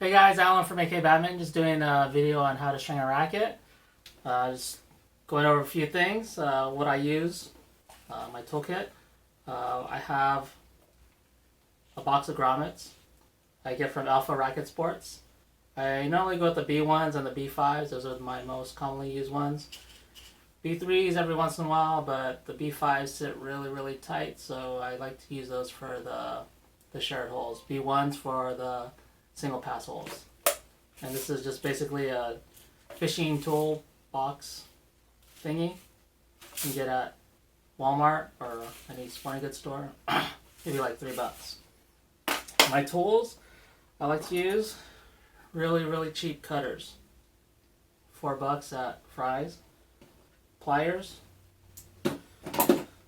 Hey guys, Alan from AK Badminton, just doing a video on how to string a racket. Just going over a few things, what I use, my toolkit. I have a box of grommets I get from Alpha Racket Sports. I normally go with the B1s and the B5s, those are my most commonly used ones. B3s every once in a while, but the B5s sit really tight, so I like to use those for the shared holes. B1s for the single pass holes. And this is just basically a fishing tool box thingy you can get at Walmart or any sporting goods store. Maybe like $3. My tools I like to use really cheap cutters. $4 at Fry's. Pliers.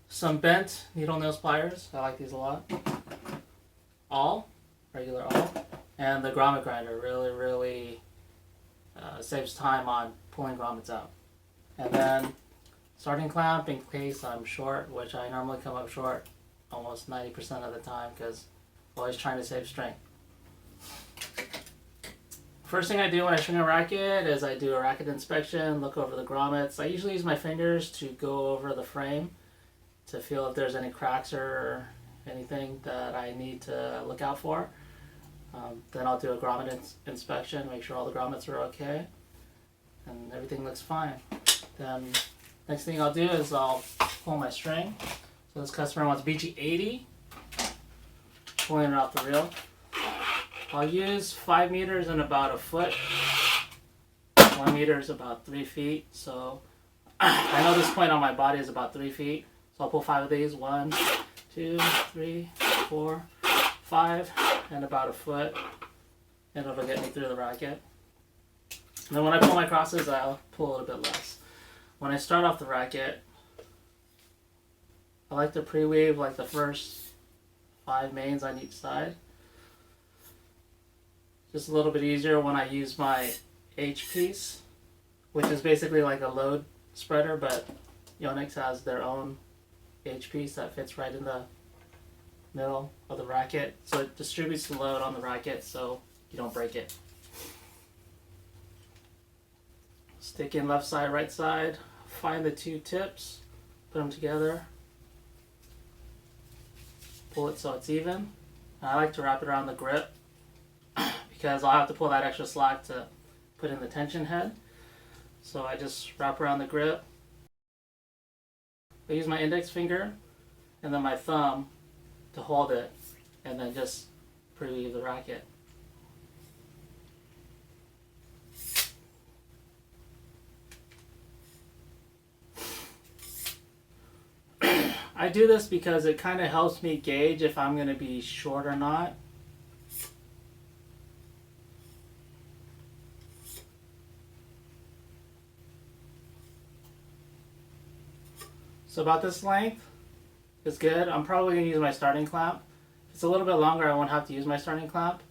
Some bent needle nose pliers. I like these a lot. Awl, regular awl. And the grommet grinder really saves time on pulling grommets out. And then starting clamp in case I'm short, which I normally come up short almost 90% of the time because I'm always trying to save strength. First thing I do when I string a racket is I do a racket inspection, look over the grommets. I usually use my fingers to go over the frame to feel if there's any cracks or anything that I need to look out for. Then I'll do a grommet inspection, make sure all the grommets are okay, and everything looks fine. Then next thing I'll do is I'll pull my string. So this customer wants BG80, pulling it off the reel. I'll use 5 meters and about a foot. 1 meter is about 3 feet. So I know this point on my body is about 3 feet. So I'll pull 5 of these. 1, 2, 3, 4, 5, and about a foot. And it'll get me through the racket. And then when I pull my crosses, I'll pull a little bit less. When I start off the racket, I like to pre-weave like the first 5 mains on each side. Just a little bit easier when I use my H piece, which is basically like a load spreader, but Yonex has their own H piece that fits right in the middle of the racket, so it distributes the load on the racket so you don't break it. Stick in left side, right side, find the 2 tips, put them together, pull it so it's even. And I like to wrap it around the grip because I'll have to pull that extra slack to put in the tension head. So I just wrap around the grip. I use my index finger and then my thumb to hold it and then just pre-weave the racket. I do this because it kind of helps me gauge if I'm going to be short or not. So about this length is good. I'm probably going to use my starting clamp. If it's a little bit longer, I won't have to use my starting clamp.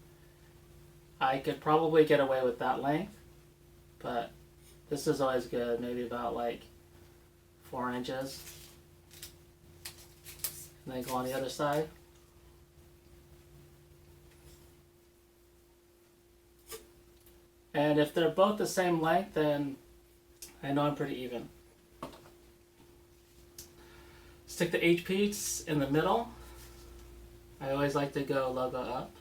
I could probably get away with that length, but this is always good, maybe about like 4 inches. And then go on the other side. And if they're both the same length, then I know I'm pretty even. Stick the H piece in the middle. I always like to go logo up.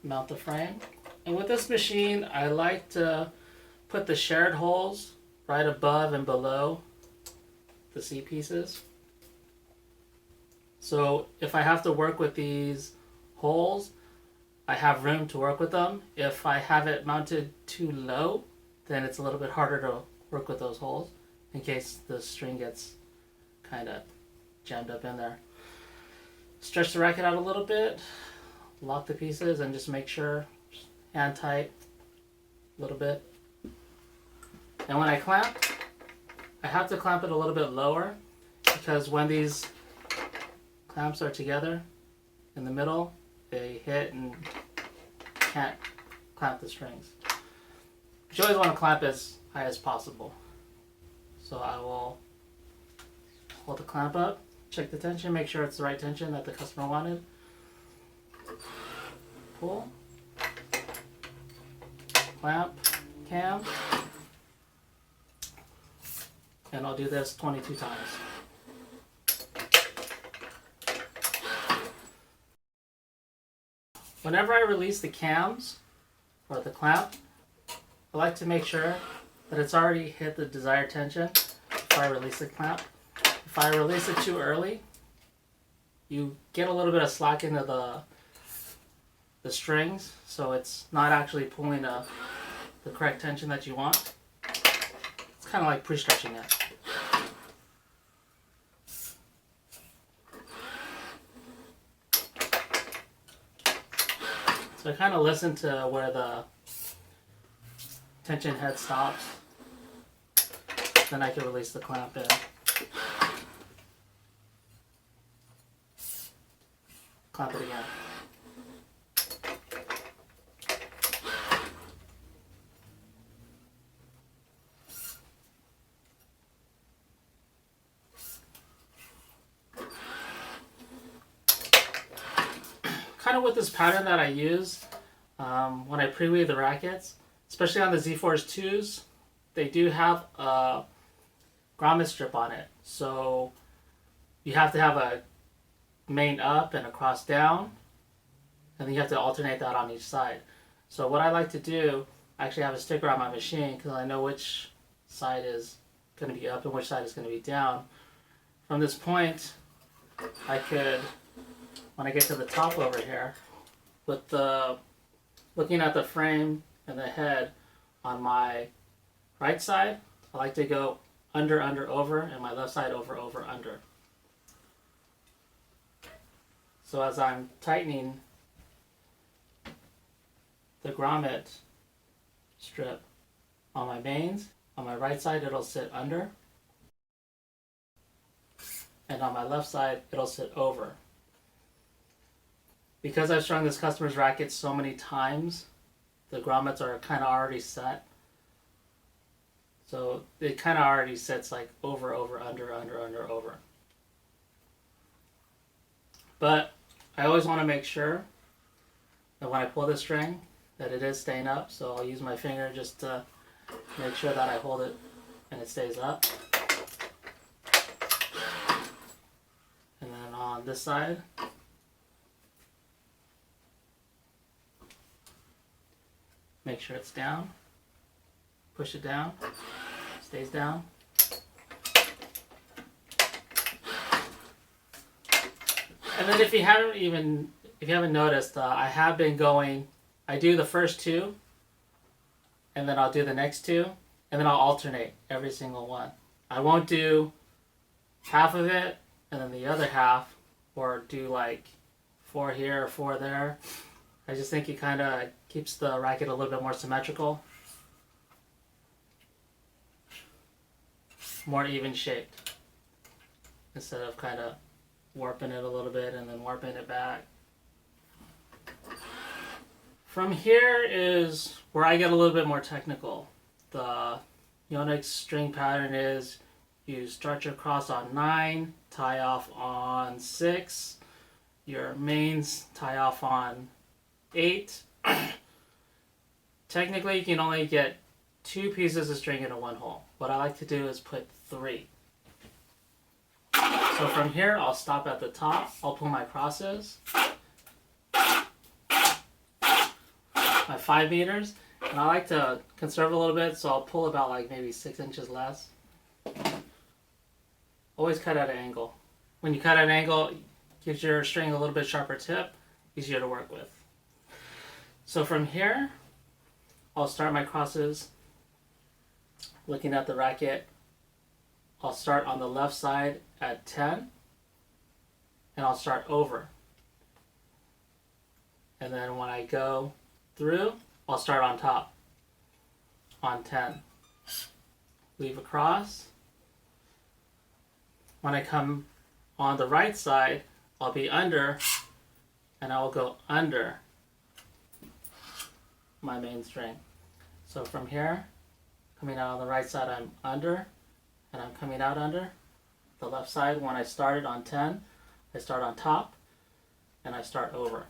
Mount the frame. And with this machine, I like to put the shared holes right above and below the C pieces. So if I have to work with these holes, I have room to work with them. If I have it mounted too low, then it's a little bit harder to work with those holes in case the string gets kind of jammed up in there. Stretch the racket out a little bit, lock the pieces, and just make sure, hand tight a little bit. And when I clamp, I have to clamp it a little bit lower because when these clamps are together in the middle, they hit and can't clamp the strings. You always want to clamp as high as possible. So I will hold the clamp up, check the tension, make sure it's the right tension that the customer wanted. pull, clamp, cam, and I'll do this 22 times. Whenever I release the cams or the clamp, I like to make sure that it's already hit the desired tension before I release the clamp. If I release it too early, you get a little bit of slack into the strings, so it's not actually pulling the correct tension that you want. It's kind of like pre-stretching it. So I kind of listen to where the tension head stops, then I can release the clamp in. Clamp it again. Kind of with this pattern that I use when I pre-weave the rackets, especially on the Z-Force 2s, they do have a grommet strip on it. So you have to have a main up and a cross down, and then you have to alternate that on each side. So what I like to do, I actually have a sticker on my machine because I know which side is going to be up and which side is going to be down. From this point, I could, when I get to the top over here, with looking at the frame and the head on my right side, I like to go under, under, over, and my left side over, over, under. So as I'm tightening the grommet strip on my mains, on my right side it'll sit under, and on my left side it'll sit over. Because I've strung this customer's racket so many times, the grommets are kind of already set. So it kind of already sits like over, over, under, under, under, over. But I always want to make sure that when I pull the string that it is staying up. So I'll use my finger just to make sure that I hold it and it stays up. And then on this side, make sure it's down, push it down, stays down. And then if you haven't noticed, I have been going, I do the first two, and then I'll do the next two, and then I'll alternate every single one. I won't do half of it, and then the other half, or do like 4 here or 4 there. I just think it kind of keeps the racket a little bit more symmetrical, more even shaped, instead of kind of warping it a little bit and then warping it back. From here is where I get a little bit more technical. The Yonex string pattern is you start your cross on 9, tie off on 6, your mains tie off on 8. Technically you can only get 2 pieces of string into 1 hole. What I like to do is put 3. So from here, I'll stop at the top. I'll pull my crosses, my 5 meters, and I like to conserve a little bit, so I'll pull about like maybe 6 inches less. Always cut at an angle. When you cut at an angle, it gives your string a little bit sharper tip, easier to work with. So from here, I'll start my crosses looking at the racket. I'll start on the left side at 10, and I'll start over. And then when I go through, I'll start on top, on 10. Leave across. When I come on the right side, I'll be under, and I will go under my main string. So from here, coming out on the right side, I'm under, and I'm coming out under. The left side, when I started on 10, I start on top, and I start over.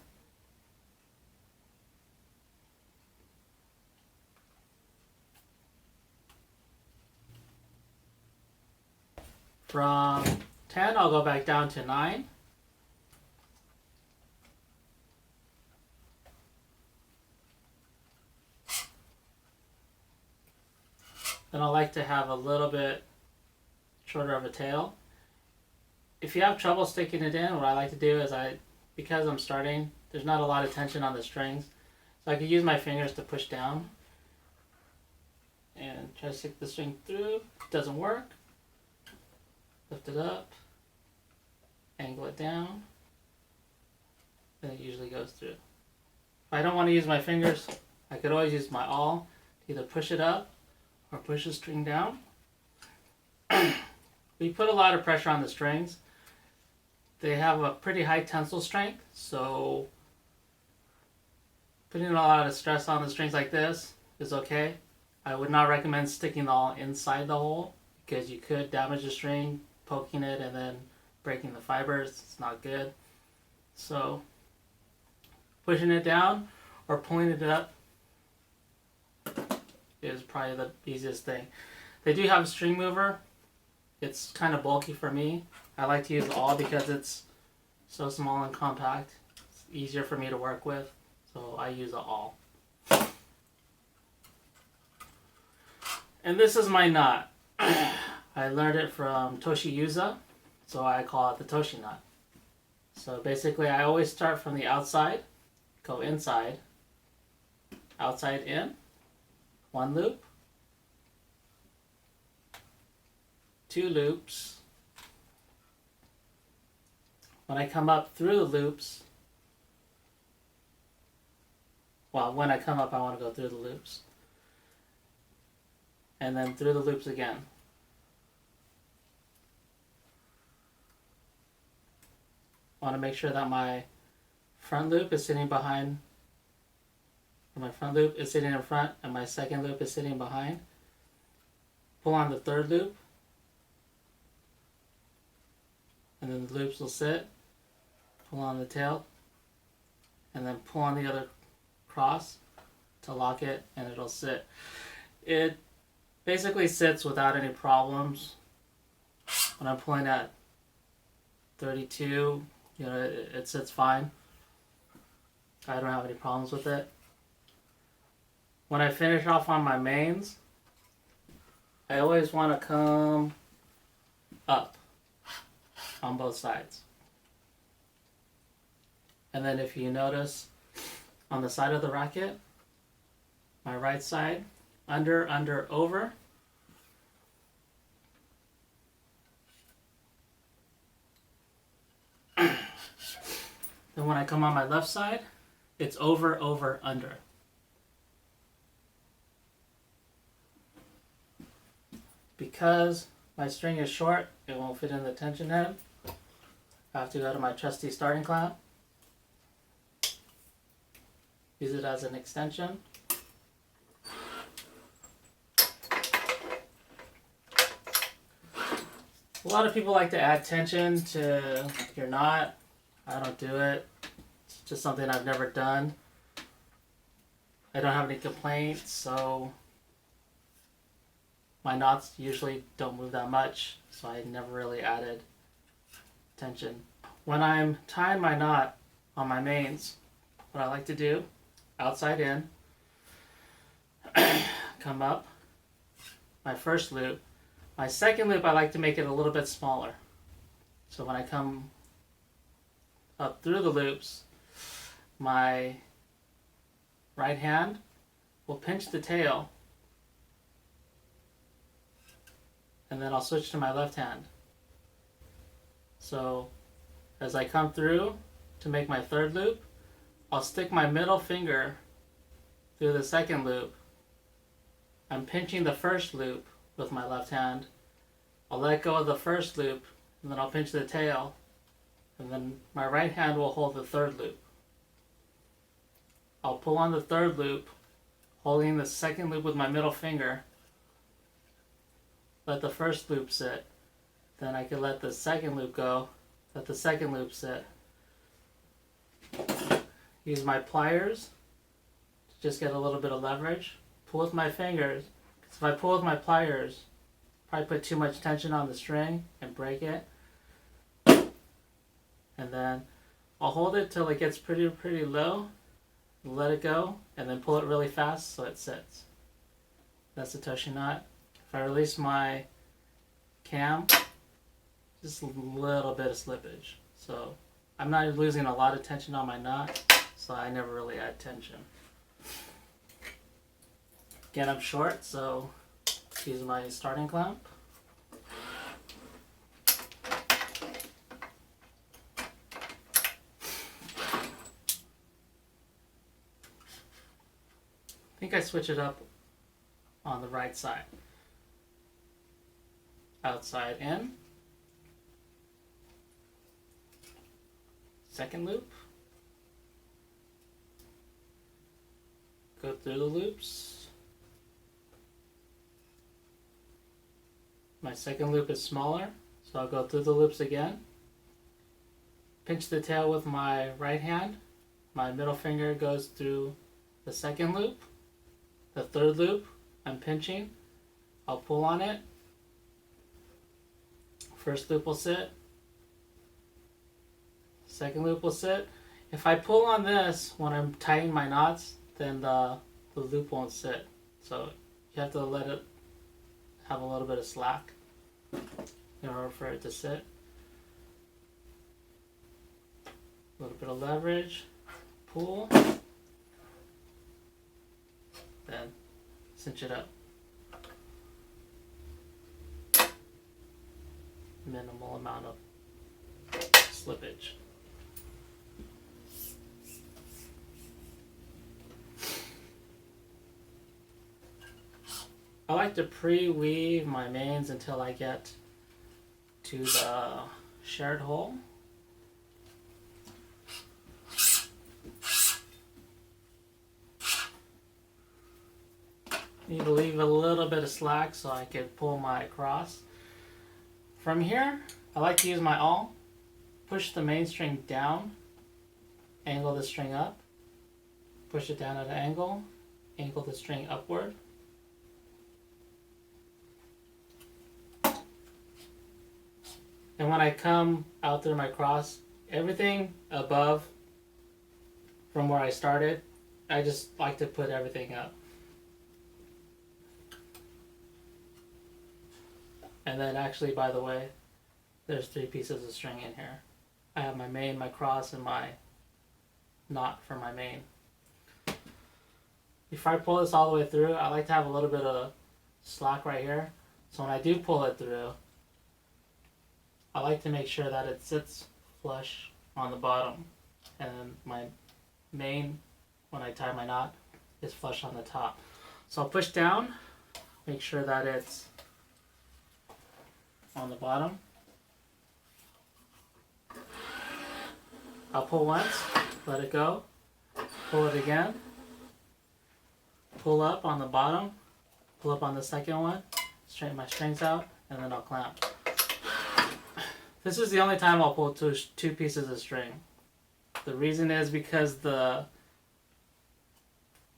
From 10, I'll go back down to 9. Then I like to have a little bit shorter of a tail. If you have trouble sticking it in, what I like to do is because I'm starting, there's not a lot of tension on the strings, so I can use my fingers to push down and try to stick the string through. It doesn't work. Lift it up, angle it down, and it usually goes through. If I don't want to use my fingers, I could always use my awl to either push it up or push the string down. We put a lot of pressure on the strings. They have a pretty high tensile strength, so putting a lot of stress on the strings like this is okay. I would not recommend sticking the awl inside the hole because you could damage the string, poking it and then breaking the fibers. It's not good. So pushing it down or pulling it up is probably the easiest thing. They do have a string mover. It's kind of bulky for me. I like to use the awl because it's so small and compact. It's easier for me to work with, so I use the awl. And this is my knot. I learned it from Toshi Yuza, so I call it the Toshi knot. So basically I always start from the outside, go inside, outside in, 1 loop, 2 loops. When I come up through the loops, when I come up I want to go through the loops. And then through the loops again. I want to make sure that my front loop is sitting behind, or my front loop is sitting in front and my second loop is sitting behind. Pull on the third loop, and then the loops will sit. Pull on the tail, and then pull on the other cross to lock it, and it'll sit. It basically sits without any problems. When I'm pulling at 32, it sits fine. I don't have any problems with it. When I finish off on my mains, I always want to come up on both sides. And then if you notice on the side of the racket, my right side, under, under, over. Then when I come on my left side, it's over, over, under. Because my string is short, it won't fit in the tension head. I have to go to my trusty starting clamp. Use it as an extension. A lot of people like to add tension to your knot. I don't do it. It's just something I've never done. I don't have any complaints, so my knots usually don't move that much, so I never really added tension. When I'm tying my knot on my mains, what I like to do, outside in, come up, my first loop. My second loop I like to make it a little bit smaller. So when I come up through the loops, my right hand will pinch the tail, and then I'll switch to my left hand. So as I come through to make my third loop, I'll stick my middle finger through the second loop. I'm pinching the first loop with my left hand. I'll let go of the first loop, and then I'll pinch the tail, and then my right hand will hold the third loop. I'll pull on the third loop, holding the second loop with my middle finger. Let the first loop sit. Then I can let the second loop go, let the second loop sit. Use my pliers to just get a little bit of leverage. Pull with my fingers, because if I pull with my pliers, probably put too much tension on the string and break it. And then I'll hold it till it gets pretty low, let it go, and then pull it really fast so it sits. That's the Toshi knot. If I release my cam, just a little bit of slippage. So I'm not losing a lot of tension on my knot, so I never really add tension. Again, I'm short, so use my starting clamp. I think I switch it up on the right side. Outside in. Second loop. Go through the loops. My second loop is smaller, so I'll go through the loops again. Pinch the tail with my right hand. My middle finger goes through the second loop. The third loop, I'm pinching. I'll pull on it. First loop will sit. Second loop will sit. If I pull on this when I'm tightening my knots, then the loop won't sit. So you have to let it have a little bit of slack in order for it to sit. A little bit of leverage, pull, then cinch it up. Minimal amount of slippage. I like to pre-weave my mains until I get to the shared hole. Need to leave a little bit of slack so I can pull my cross. From here, I like to use my awl, push the main string down, angle the string up, push it down at an angle, angle the string upward. And when I come out through my cross, everything above from where I started, I just like to put everything up. And then actually, by the way, there's 3 pieces of string in here. I have my main, my cross, and my knot for my main. Before I pull this all the way through, I like to have a little bit of slack right here. So when I do pull it through, I like to make sure that it sits flush on the bottom. And then my main, when I tie my knot, is flush on the top. So I'll push down, make sure that it's on the bottom. I'll pull once, let it go, pull it again, pull up on the bottom, pull up on the second one, straighten my strings out, and then I'll clamp. This is the only time I'll pull two pieces of string. The reason is because the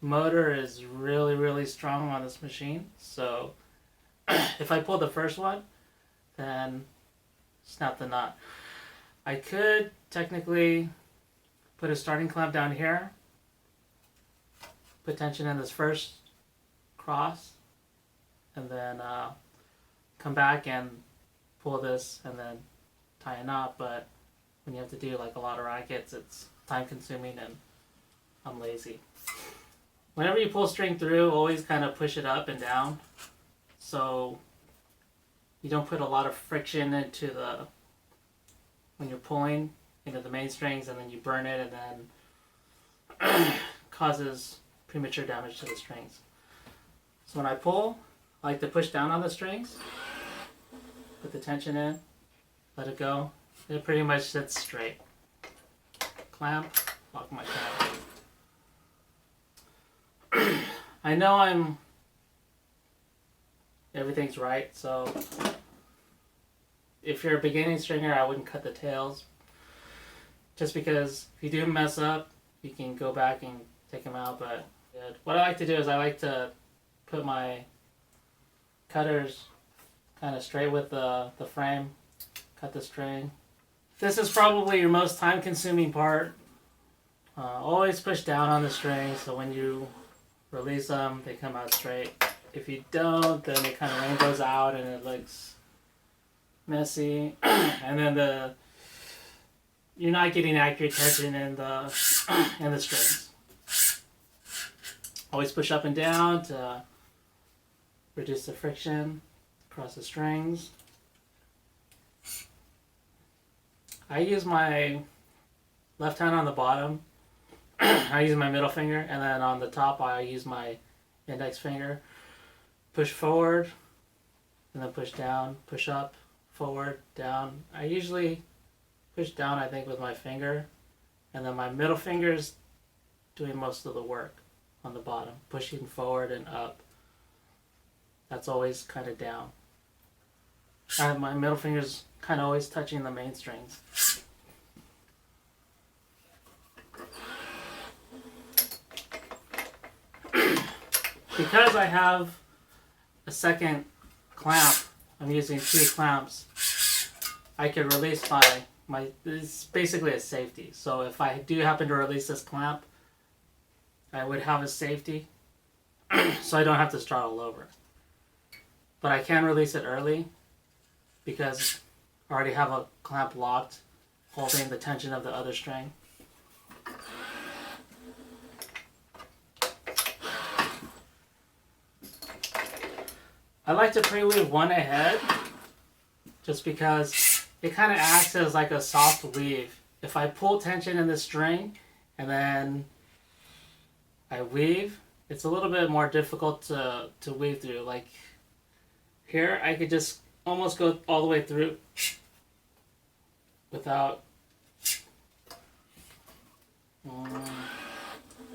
motor is really, really strong on this machine. So if I pull the first one, then snap the knot. I could technically put a starting clamp down here, put tension in this first cross, and then come back and pull this and then tie a knot. But when you have to do like a lot of rackets, it's time consuming and I'm lazy. Whenever you pull string through, always kind of push it up and down so you don't put a lot of friction into the, when you're pulling into the main strings, and then you burn it and then causes premature damage to the strings. So when I pull, I like to push down on the strings, put the tension in, let it go. It pretty much sits straight. Clamp, lock my clamp. I know everything's right, so if you're a beginning stringer, I wouldn't cut the tails. Just because if you do mess up, you can go back and take them out. But what I like to do is I like to put my cutters kind of straight with the frame. Cut the string. This is probably your most time-consuming part. Always push down on the string so when you release them, they come out straight. If you don't, then it kind of rainbows out and it looks messy. And then you're not getting accurate tension in the strings. Always push up and down to reduce the friction across the strings. I use my left hand on the bottom. I use my middle finger, and then on the top I use my index finger. Push forward, and then push down, push up, forward, down. I usually push down, I think, with my finger, and then my middle finger's doing most of the work on the bottom, pushing forward and up. That's always kind of down. My middle finger's kind of always touching the main strings. Because I have a second clamp, I'm using 2 clamps, I can release it's basically a safety. So if I do happen to release this clamp, I would have a safety so I don't have to start all over. But I can release it early because I already have a clamp locked holding the tension of the other string. I like to pre-weave one ahead just because it kind of acts as like a soft weave. If I pull tension in the string and then I weave, it's a little bit more difficult to weave through. Like here, I could just almost go all the way through without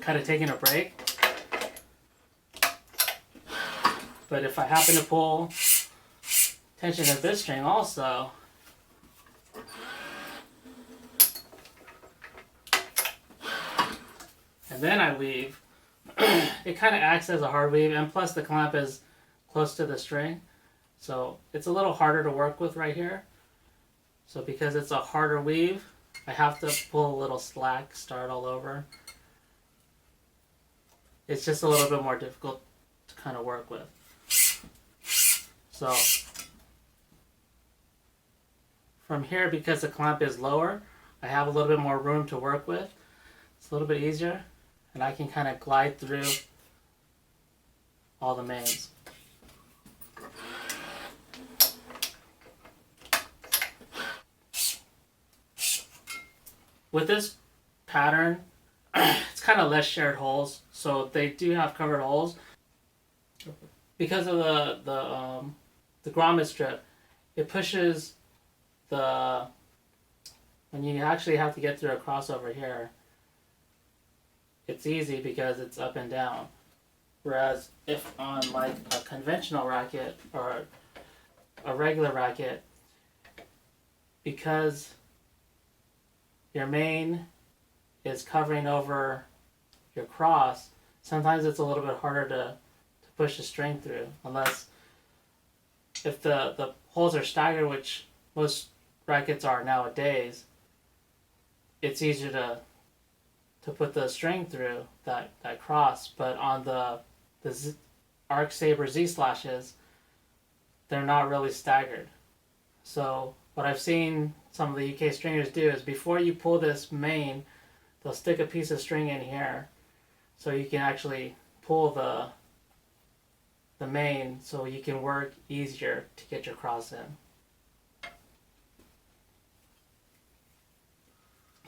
kind of taking a break. But if I happen to pull tension of this string also, and then I weave, it kind of acts as a hard weave, and plus the clamp is close to the string, so it's a little harder to work with right here. So because it's a harder weave, I have to pull a little slack, start all over. It's just a little bit more difficult to kind of work with. So from here, because the clamp is lower, I have a little bit more room to work with. It's a little bit easier, and I can kind of glide through all the mains. With this pattern, it's kind of less shared holes, so they do have covered holes. Because of the grommet strip, it pushes when you actually have to get through a crossover here, it's easy because it's up and down. Whereas if on like a conventional racket or a regular racket, because your main is covering over your cross, sometimes it's a little bit harder to push the string through, unless if the holes are staggered, which most rackets are nowadays, it's easier to put the string through that cross. But on the Arc Saber Z slashes, they're not really staggered. So what I've seen some of the UK stringers do is before you pull this main, they'll stick a piece of string in here so you can actually pull the main so you can work easier to get your cross in.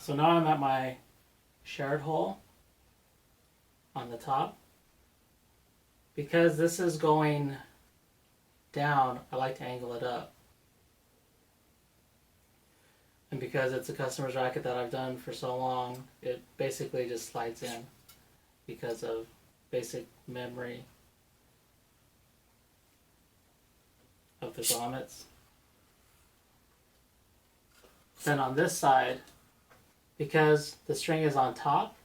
So now I'm at my shared hole on the top. Because this is going down, I like to angle it up. And because it's a customer's racket that I've done for so long, it basically just slides in because of basic memory of the grommets. Then on this side, because the string is on top,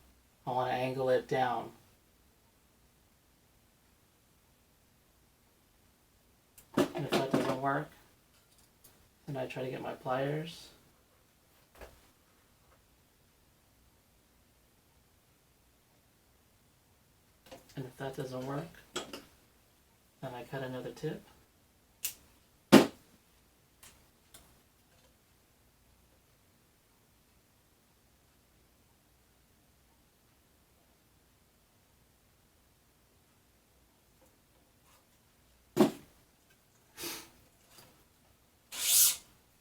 I want to angle it down. And if that doesn't work, then I try to get my pliers. And if that doesn't work, then I cut another tip.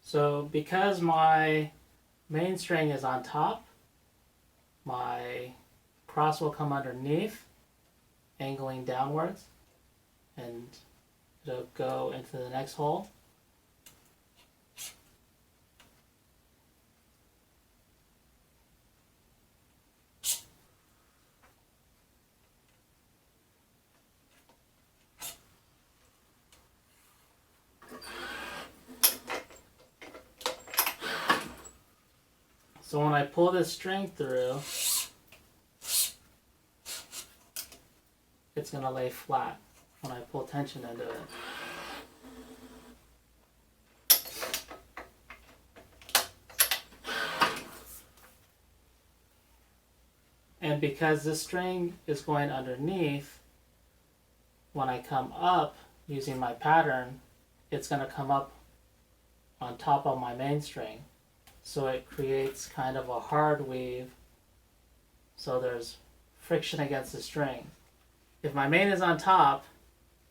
So because my main string is on top, my cross will come underneath, angling downwards, and it'll go into the next hole. So when I pull this string through, it's going to lay flat when I pull tension into it. And because this string is going underneath, when I come up using my pattern, it's going to come up on top of my main string. So it creates kind of a hard weave, so there's friction against the string. If my main is on top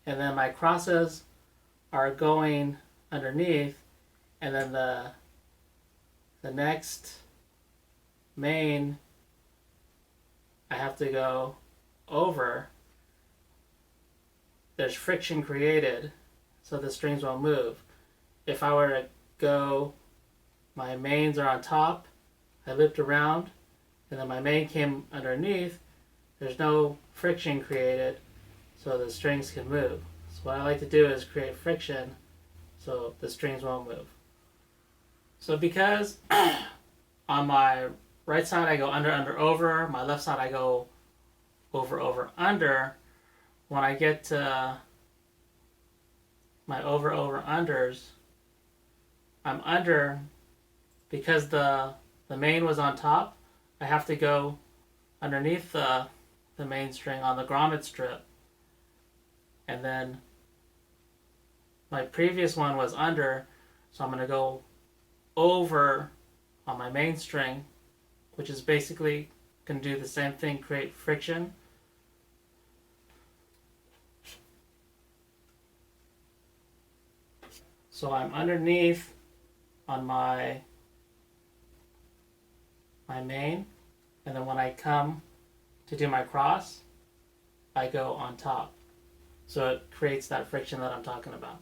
and then my crosses are going underneath, and then the next main I have to go over, there's friction created, so the strings won't move. If I were to go, my mains are on top, I looped around, and then my main came underneath, there's no friction created, so the strings can move. So what I like to do is create friction so the strings won't move. So because on my right side I go under, under, over, my left side I go over, over, under, when I get to my over, over, unders, I'm under. Because the main was on top, I have to go underneath the main string on the grommet strip. And then my previous one was under, so I'm going to go over on my main string, which is basically going to do the same thing, create friction. So I'm underneath on my main, and then when I come to do my cross, I go on top. So it creates that friction that I'm talking about.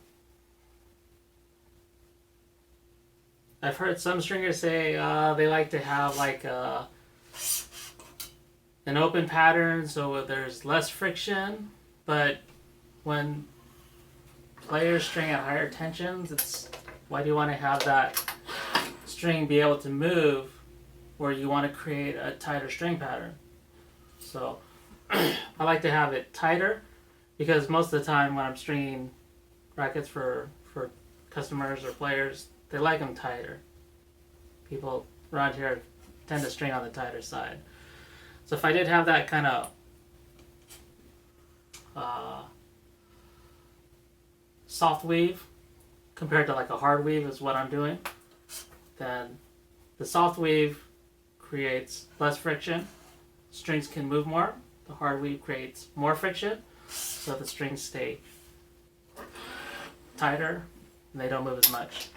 I've heard some stringers say they like to have like an open pattern so there's less friction, but when players string at higher tensions, why do you want to have that string be able to move where you want to create a tighter string pattern? So I like to have it tighter, because most of the time when I'm stringing rackets for customers or players, they like them tighter. People around here tend to string on the tighter side. So if I did have that kind of soft weave compared to like a hard weave is what I'm doing, then the soft weave creates less friction, strings can move more. The hard weave creates more friction, so the strings stay tighter and they don't move as much.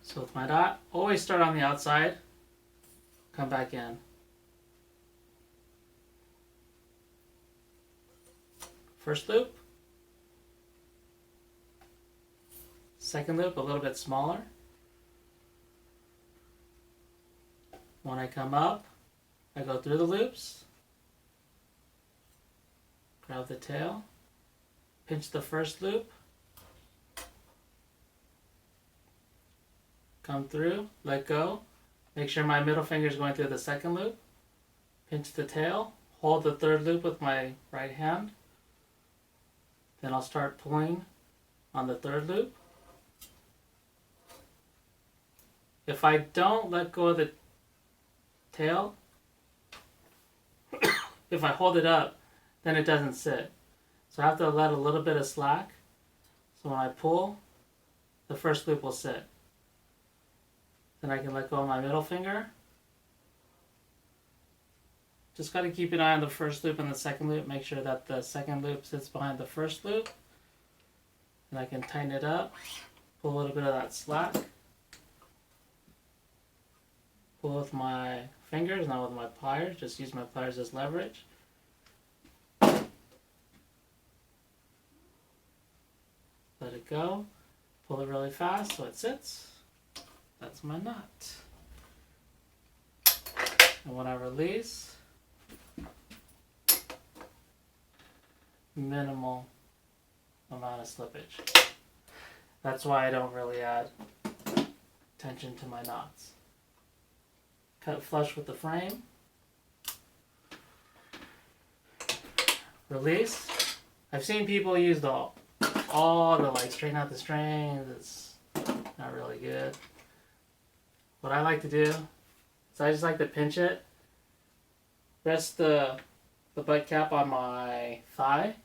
So with my dot, always start on the outside, come back in. First loop, second loop a little bit smaller. When I come up, I go through the loops, grab the tail, pinch the first loop, come through, let go, make sure my middle finger is going through the second loop, pinch the tail, hold the third loop with my right hand. Then I'll start pulling on the third loop. If I don't let go of the tail, if I hold it up, then it doesn't sit. So I have to let a little bit of slack. So when I pull, the first loop will sit. Then I can let go of my middle finger. Just got to keep an eye on the first loop and the second loop. Make sure that the second loop sits behind the first loop. And I can tighten it up. Pull a little bit of that slack. Pull with my fingers, not with my pliers. Just use my pliers as leverage. Let it go. Pull it really fast so it sits. That's my knot. And when I release, minimal amount of slippage. That's why I don't really add tension to my knots. Cut flush with the frame. Release. I've seen people use all the like straighten out the strings. It's not really good. What I like to do is I just like to pinch it. Rest the butt cap on my thigh.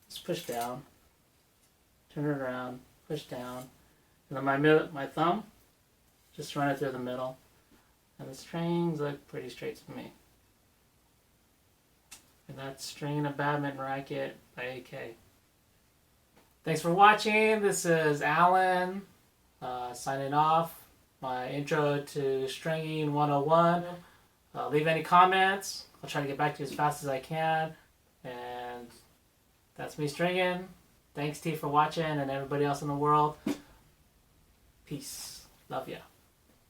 Just push down. Turn it around. Push down. And then my thumb, just run it through the middle. And the strings look pretty straight to me. And that's Stringing a Badminton Racket by AK. Thanks for watching. This is Alan signing off. My intro to Stringing 101. Leave any comments. I'll try to get back to you as fast as I can. And that's me stringing. Thanks T for watching and everybody else in the world. Peace. Love ya.